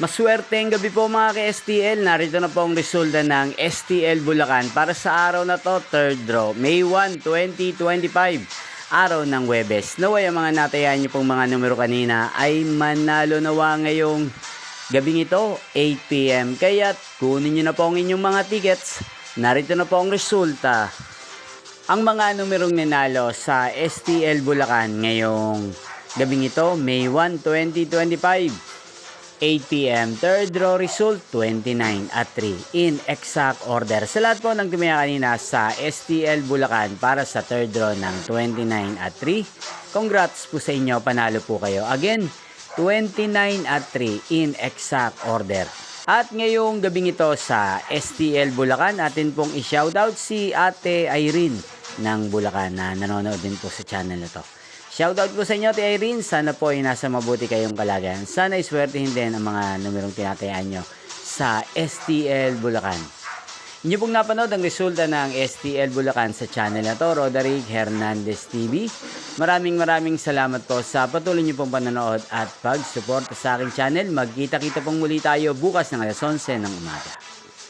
Maswerteng gabi po mga ka-STL. Narito na po ang resulta ng STL Bulacan para sa araw na to, third draw, May 1, 2025, araw ng Huwebes. Naway ang mga natayan niyo pong mga numero kanina ay manalo nawa ngayong gabing ito, 8 PM. Kaya't kunin niyo na po ang inyong mga tickets. Narito na po ang resulta. Ang mga numerong nanalo sa STL Bulacan ngayong gabing ito, May 1, 2025. 8 PM, third draw result 29 at 3 in exact order. Sa lahat po ng tumaya kanina sa STL Bulacan para sa third draw ng 29 at 3, congrats po sa inyo, panalo po kayo. Again, 29 at 3 in exact order. At ngayong gabing ito sa STL Bulacan, atin pong i-shoutout si Ate Irene ng Bulacan na nanonood din po sa channel na to. Shoutout po sa inyo, Ate Irene. Sana po ay nasa mabuti kayong kalagayan. Sana iswertehin din ang mga numerong tinatayaan nyo sa STL Bulacan. Inyo pong napanood ang resulta ng STL Bulacan sa channel na to, Roderick Hernandez TV. Maraming salamat po sa patuloy nyo pong panonood at pag-support sa aking channel. Magkita-kita pong muli tayo bukas ng alas 11 ng umaga.